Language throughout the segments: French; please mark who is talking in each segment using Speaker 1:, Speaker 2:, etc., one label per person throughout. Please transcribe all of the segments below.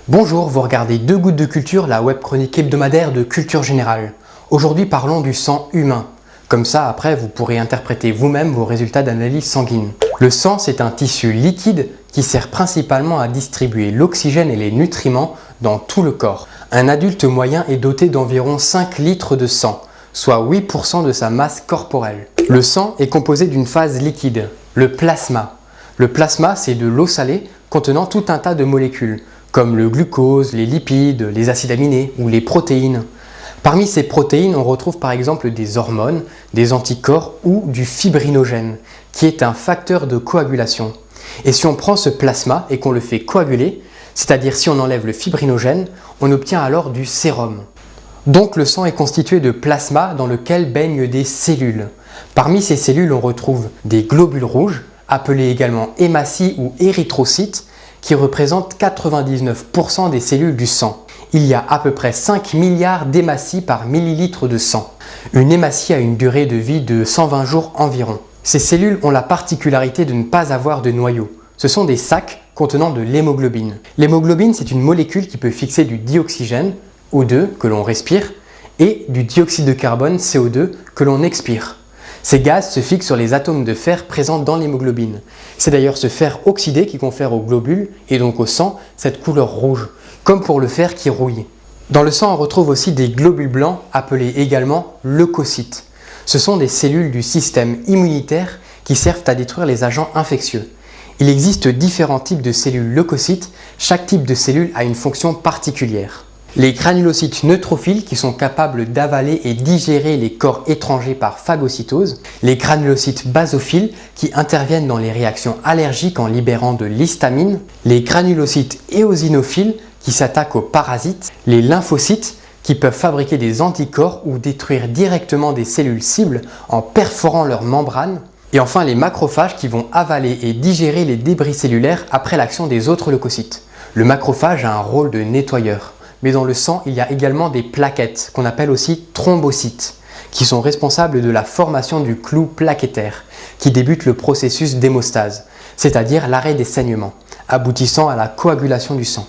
Speaker 1: Bonjour, vous regardez Deux Gouttes de Culture, la web chronique hebdomadaire de culture générale. Aujourd'hui, parlons du sang humain. Comme ça, après, vous pourrez interpréter vous-même vos résultats d'analyse sanguine. Le sang, c'est un tissu liquide qui sert principalement à distribuer l'oxygène et les nutriments dans tout le corps. Un adulte moyen est doté d'environ 5 litres de sang, soit 8% de sa masse corporelle. Le sang est composé d'une phase liquide, le plasma. Le plasma, c'est de l'eau salée contenant tout un tas de molécules, comme le glucose, les lipides, les acides aminés ou les protéines. Parmi ces protéines, on retrouve par exemple des hormones, des anticorps ou du fibrinogène, qui est un facteur de coagulation. Et si on prend ce plasma et qu'on le fait coaguler, c'est-à-dire si on enlève le fibrinogène, on obtient alors du sérum. Donc le sang est constitué de plasma dans lequel baignent des cellules. Parmi ces cellules, on retrouve des globules rouges, appelés également hématies ou érythrocytes, qui représentent 99% des cellules du sang. Il y a à peu près 5 milliards d'hématies par millilitre de sang. Une hématie a une durée de vie de 120 jours environ. Ces cellules ont la particularité de ne pas avoir de noyau. Ce sont des sacs contenant de l'hémoglobine. L'hémoglobine, c'est une molécule qui peut fixer du dioxygène, O2, que l'on respire, et du dioxyde de carbone, CO2, que l'on expire. Ces gaz se fixent sur les atomes de fer présents dans l'hémoglobine. C'est d'ailleurs ce fer oxydé qui confère aux globules, et donc au sang, cette couleur rouge, comme pour le fer qui rouille. Dans le sang, on retrouve aussi des globules blancs, appelés également leucocytes. Ce sont des cellules du système immunitaire qui servent à détruire les agents infectieux. Il existe différents types de cellules leucocytes, chaque type de cellule a une fonction particulière. Les granulocytes neutrophiles qui sont capables d'avaler et digérer les corps étrangers par phagocytose. Les granulocytes basophiles qui interviennent dans les réactions allergiques en libérant de l'histamine. Les granulocytes éosinophiles qui s'attaquent aux parasites. Les lymphocytes qui peuvent fabriquer des anticorps ou détruire directement des cellules cibles en perforant leurs membranes. Et enfin les macrophages qui vont avaler et digérer les débris cellulaires après l'action des autres leucocytes. Le macrophage a un rôle de nettoyeur. Mais dans le sang, il y a également des plaquettes, qu'on appelle aussi thrombocytes, qui sont responsables de la formation du clou plaquettaire, qui débute le processus d'hémostase, c'est-à-dire l'arrêt des saignements, aboutissant à la coagulation du sang.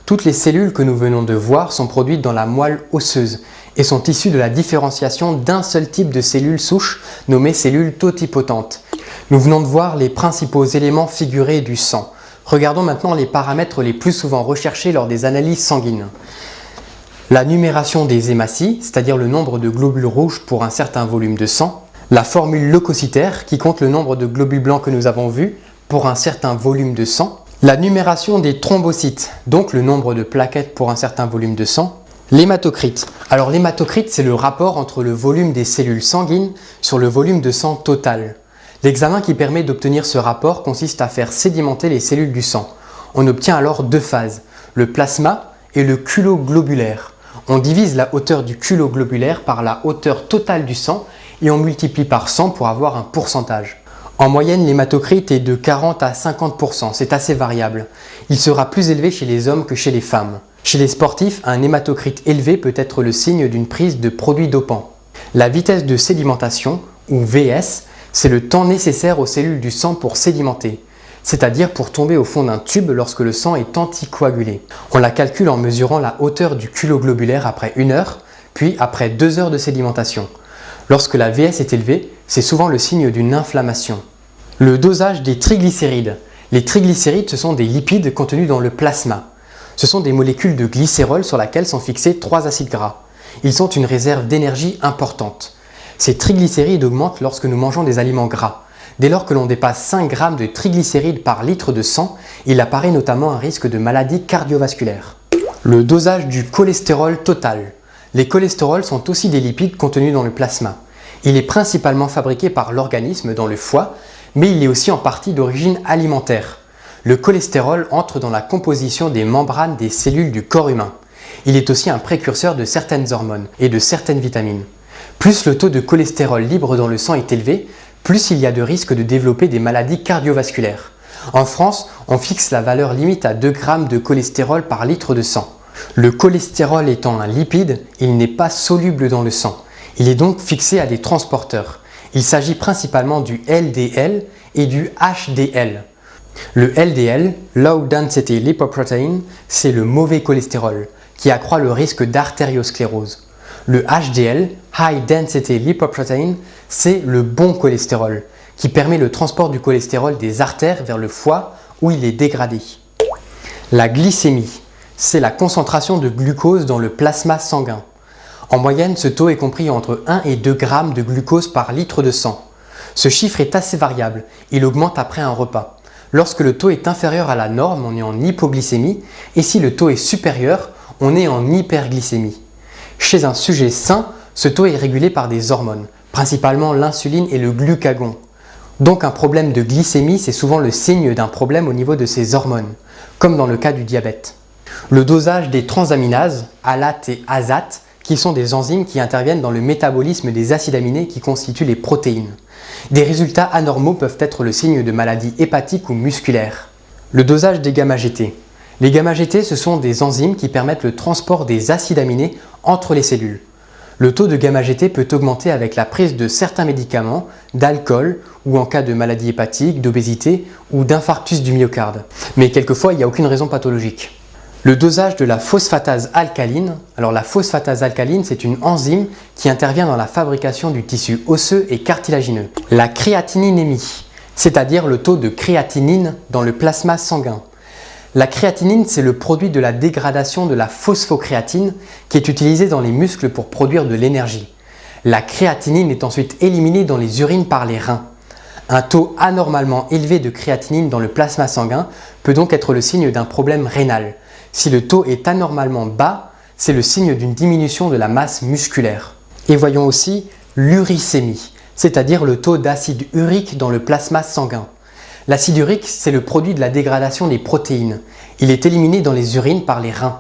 Speaker 1: Toutes les cellules que nous venons de voir sont produites dans la moelle osseuse et sont issues de la différenciation d'un seul type de cellules souches nommées cellules totipotentes. Nous venons de voir les principaux éléments figurés du sang. Regardons maintenant les paramètres les plus souvent recherchés lors des analyses sanguines. La numération des hématies, c'est-à-dire le nombre de globules rouges pour un certain volume de sang. La formule leucocytaire qui compte le nombre de globules blancs que nous avons vus pour un certain volume de sang. La numération des thrombocytes, donc le nombre de plaquettes pour un certain volume de sang. L'hématocrite. Alors l'hématocrite, c'est le rapport entre le volume des cellules sanguines sur le volume de sang total. L'examen qui permet d'obtenir ce rapport consiste à faire sédimenter les cellules du sang. On obtient alors deux phases, le plasma et le culot globulaire. On divise la hauteur du culot globulaire par la hauteur totale du sang et on multiplie par 100 pour avoir un pourcentage. En moyenne, l'hématocrite est de 40 à 50%, c'est assez variable. Il sera plus élevé chez les hommes que chez les femmes. Chez les sportifs, un hématocrite élevé peut être le signe d'une prise de produits dopants. La vitesse de sédimentation, ou VS, c'est le temps nécessaire aux cellules du sang pour sédimenter, c'est-à-dire pour tomber au fond d'un tube lorsque le sang est anticoagulé. On la calcule en mesurant la hauteur du culot globulaire après 1 heure, puis après 2 heures de sédimentation. Lorsque la VS est élevée, c'est souvent le signe d'une inflammation. Le dosage des triglycérides. Les triglycérides, ce sont des lipides contenus dans le plasma. Ce sont des molécules de glycérol sur lesquelles sont fixés 3 acides gras. Ils sont une réserve d'énergie importante. Ces triglycérides augmentent lorsque nous mangeons des aliments gras. Dès lors que l'on dépasse 5 g de triglycérides par litre de sang, il apparaît notamment un risque de maladie cardiovasculaire. Le dosage du cholestérol total. Les cholestérols sont aussi des lipides contenus dans le plasma. Il est principalement fabriqué par l'organisme dans le foie, mais il est aussi en partie d'origine alimentaire. Le cholestérol entre dans la composition des membranes des cellules du corps humain. Il est aussi un précurseur de certaines hormones et de certaines vitamines. Plus le taux de cholestérol libre dans le sang est élevé, plus il y a de risques de développer des maladies cardiovasculaires. En France, on fixe la valeur limite à 2 g de cholestérol par litre de sang. Le cholestérol étant un lipide, il n'est pas soluble dans le sang. Il est donc fixé à des transporteurs. Il s'agit principalement du LDL et du HDL. Le LDL, Low Density Lipoprotein, c'est le mauvais cholestérol qui accroît le risque d'artériosclérose. Le HDL, High Density Lipoprotein, c'est le bon cholestérol qui permet le transport du cholestérol des artères vers le foie où il est dégradé. La glycémie, c'est la concentration de glucose dans le plasma sanguin. En moyenne, ce taux est compris entre 1 et 2 grammes de glucose par litre de sang. Ce chiffre est assez variable, il augmente après un repas. Lorsque le taux est inférieur à la norme, on est en hypoglycémie, et si le taux est supérieur, on est en hyperglycémie. Chez un sujet sain, ce taux est régulé par des hormones, principalement l'insuline et le glucagon. Donc un problème de glycémie, c'est souvent le signe d'un problème au niveau de ces hormones, comme dans le cas du diabète. Le dosage des transaminases, ALAT et ASAT, qui sont des enzymes qui interviennent dans le métabolisme des acides aminés qui constituent les protéines. Des résultats anormaux peuvent être le signe de maladies hépatiques ou musculaires. Le dosage des gamma-GT. Les gamma-GT, ce sont des enzymes qui permettent le transport des acides aminés entre les cellules. Le taux de gamma-GT peut augmenter avec la prise de certains médicaments, d'alcool ou en cas de maladie hépatique, d'obésité ou d'infarctus du myocarde. Mais quelquefois, il n'y a aucune raison pathologique. Le dosage de la phosphatase alcaline. Alors la phosphatase alcaline, c'est une enzyme qui intervient dans la fabrication du tissu osseux et cartilagineux. La créatininémie, c'est-à-dire le taux de créatinine dans le plasma sanguin. La créatinine, c'est le produit de la dégradation de la phosphocréatine qui est utilisée dans les muscles pour produire de l'énergie. La créatinine est ensuite éliminée dans les urines par les reins. Un taux anormalement élevé de créatinine dans le plasma sanguin peut donc être le signe d'un problème rénal. Si le taux est anormalement bas, c'est le signe d'une diminution de la masse musculaire. Et voyons aussi l'uricémie, c'est-à-dire le taux d'acide urique dans le plasma sanguin. L'acide urique, c'est le produit de la dégradation des protéines. Il est éliminé dans les urines par les reins.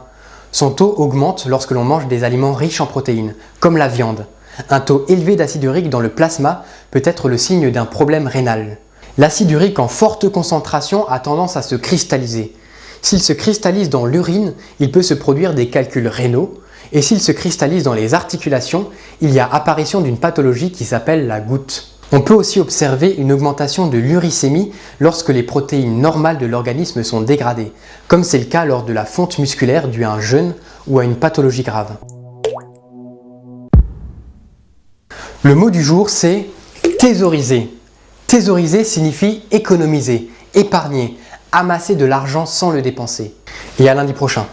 Speaker 1: Son taux augmente lorsque l'on mange des aliments riches en protéines, comme la viande. Un taux élevé d'acide urique dans le plasma peut être le signe d'un problème rénal. L'acide urique en forte concentration a tendance à se cristalliser. S'il se cristallise dans l'urine, il peut se produire des calculs rénaux, et s'il se cristallise dans les articulations, il y a apparition d'une pathologie qui s'appelle la goutte. On peut aussi observer une augmentation de l'uricémie lorsque les protéines normales de l'organisme sont dégradées, comme c'est le cas lors de la fonte musculaire due à un jeûne ou à une pathologie grave. Le mot du jour, c'est thésauriser. Thésauriser signifie économiser, épargner, amasser de l'argent sans le dépenser. Et à lundi prochain.